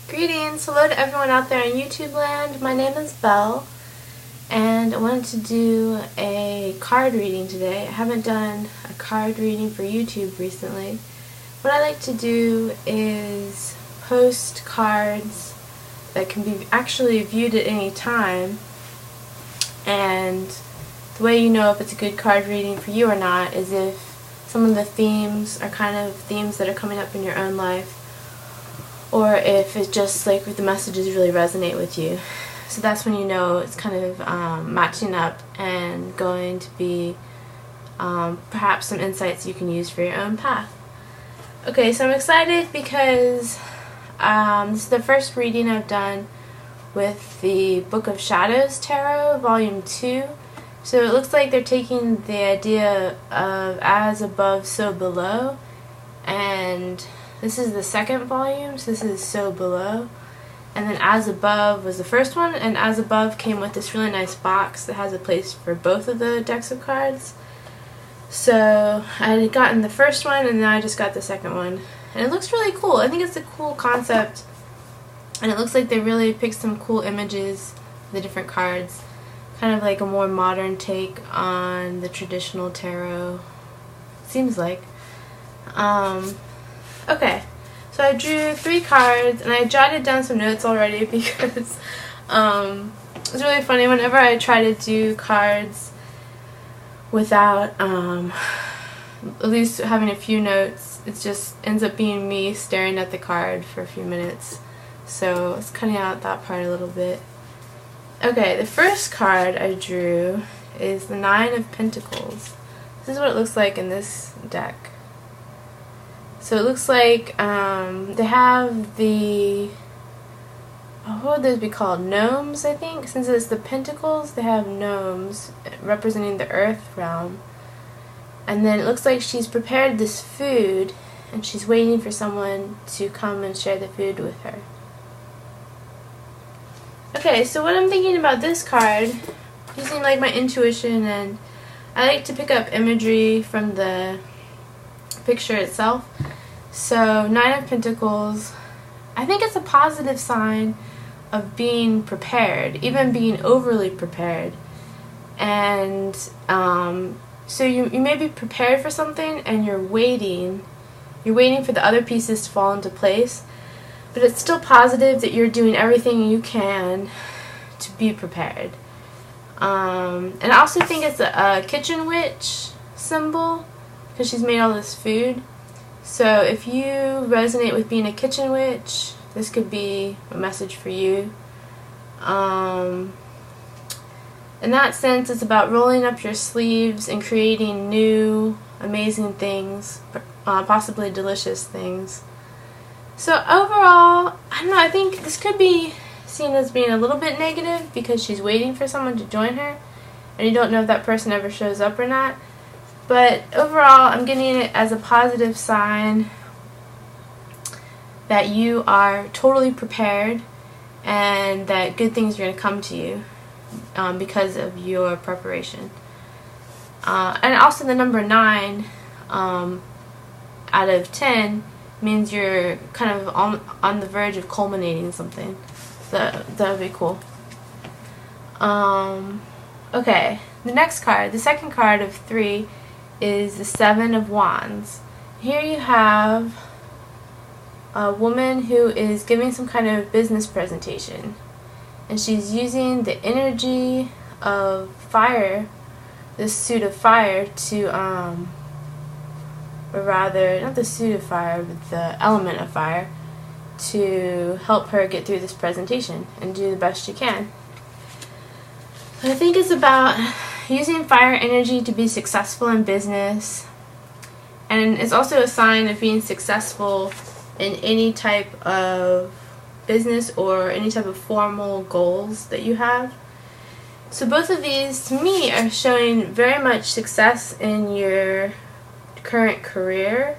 Greetings! Hello to everyone out there in YouTube land. My name is Belle, and I wanted to do a card reading today. I haven't done a card reading for YouTube recently. What I like to do is post cards that can be actually viewed at any time, and the way you know if it's a good card reading for you or not is if some of the themes are kind of themes that are coming up in your own life, or if it's just like the messages really resonate with you. So that's when you know it's kind of matching up and going to be perhaps some insights you can use for your own path. Okay, so I'm excited because this is the first reading I've done with the Book of Shadows Tarot, Volume 2. So it looks like they're taking the idea of as above, so below, and this is the second volume, so this is so below. And then as above was the first one, and as above came with this really nice box that has a place for both of the decks of cards. So I had gotten the first one, and then I just got the second one. And it looks really cool. I think it's a cool concept, and it looks like they really picked some cool images of the different cards. Kind of like a more modern take on the traditional tarot, seems like. Okay, so I drew 3 cards, and I jotted down some notes already because it's really funny. Whenever I try to do cards without at least having a few notes, it just ends up being me staring at the card for a few minutes. So it's cutting out that part a little bit. Okay, the first card I drew is the 9 of Pentacles. This is what it looks like in this deck. So it looks like they have the, what would those be called? Gnomes, I think? Since it's the Pentacles, they have gnomes representing the earth realm. And then it looks like she's prepared this food, and she's waiting for someone to come and share the food with her. Okay, so what I'm thinking about this card, using like my intuition, and I like to pick up imagery from the picture itself. So 9 of Pentacles, I think it's a positive sign of being prepared, even being overly prepared. And so you may be prepared for something, and you're waiting for the other pieces to fall into place. But it's still positive that you're doing everything you can to be prepared. And I also think it's a kitchen witch symbol because she's made all this food. So if you resonate with being a kitchen witch, this could be a message for you. In that sense, it's about rolling up your sleeves and creating new, amazing things, possibly delicious things. So overall, I don't know, I think this could be seen as being a little bit negative because she's waiting for someone to join her, and you don't know if that person ever shows up or not. But overall, I'm getting it as a positive sign that you are totally prepared and that good things are going to come to you because of your preparation. And also the number 9 out of 10 means you're kind of on the verge of culminating something. That would be cool. Okay, the next card, the second card of 3, is the 7 of Wands. Here you have a woman who is giving some kind of business presentation, and she's using the energy of fire, this suit of fire, to or rather, not the suit of fire, but the element of fire, to help her get through this presentation and do the best she can. I think it's about using fire energy to be successful in business, and it's also a sign of being successful in any type of business or any type of formal goals that you have. So both of these, to me, are showing very much success in your current career,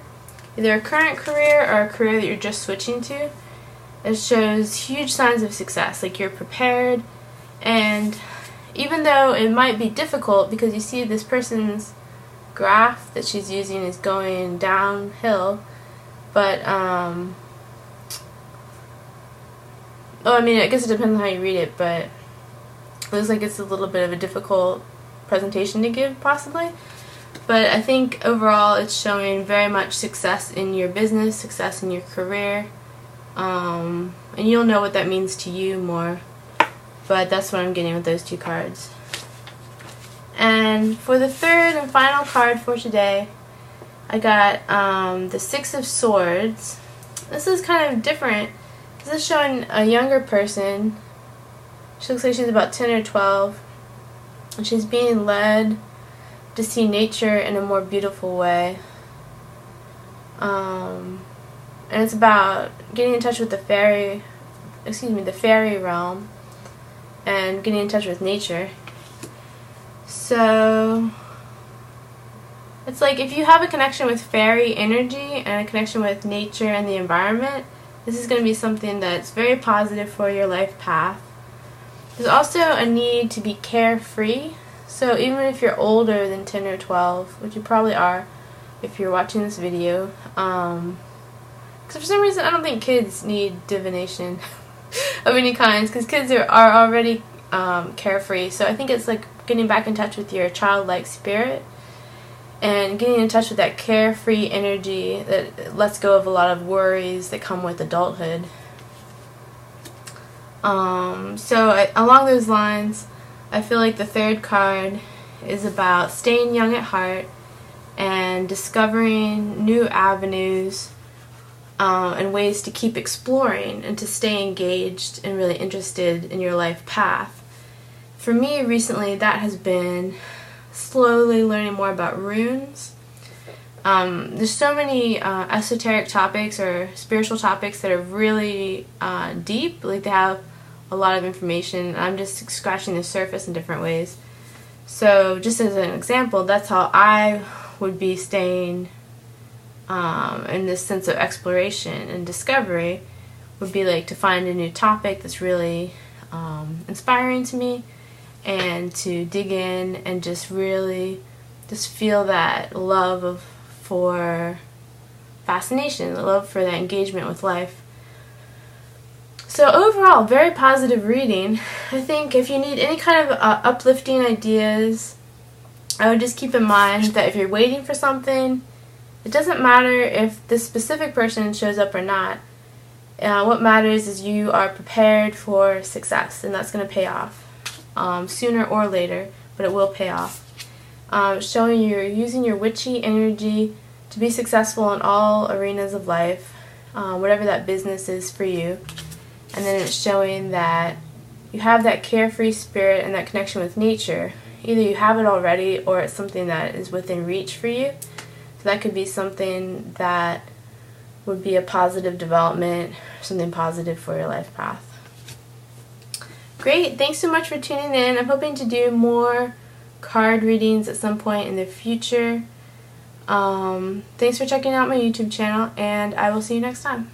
either a current career or a career that you're just switching to. It shows huge signs of success, like you're prepared, and even though it might be difficult because you see this person's graph that she's using is going downhill, but Oh, I mean, I guess it depends on how you read it, but it looks like it's a little bit of a difficult presentation to give, possibly. But I think overall it's showing very much success in your business, success in your career, and you'll know what that means to you more. But that's what I'm getting with those two cards. And for the third and final card for today, I got the Six of Swords. This is kind of different. This is showing a younger person. She looks like she's about 10 or 12. And she's being led to see nature in a more beautiful way. And it's about getting in touch with the fairy realm and getting in touch with nature. So it's like if you have a connection with fairy energy and a connection with nature and the environment, this is going to be something that's very positive for your life path. There's also a need to be carefree. So even if you're older than 10 or 12, which you probably are if you're watching this video, because for some reason I don't think kids need divination of any kinds, because kids are already carefree. So I think it's like getting back in touch with your childlike spirit and getting in touch with that carefree energy that lets go of a lot of worries that come with adulthood. Along those lines, I feel like the third card is about staying young at heart and discovering new avenues and ways to keep exploring and to stay engaged and really interested in your life path. For me recently, that has been slowly learning more about runes. There's so many esoteric topics or spiritual topics that are really deep, like they have a lot of information. I'm just scratching the surface in different ways. So just as an example, that's how I would be staying in this sense of exploration and discovery, would be like to find a new topic that's really inspiring to me, and to dig in and just really just feel that love for fascination, the love for that engagement with life. So overall, very positive reading. I think if you need any kind of uplifting ideas, I would just keep in mind that if you're waiting for something, it doesn't matter if this specific person shows up or not. What matters is you are prepared for success, and that's going to pay off sooner or later, but it will pay off. Showing you're using your witchy energy to be successful in all arenas of life, whatever that business is for you. And then it's showing that you have that carefree spirit and that connection with nature. Either you have it already or it's something that is within reach for you. So that could be something that would be a positive development, something positive for your life path. Great, thanks so much for tuning in. I'm hoping to do more card readings at some point in the future. Thanks for checking out my YouTube channel, and I will see you next time.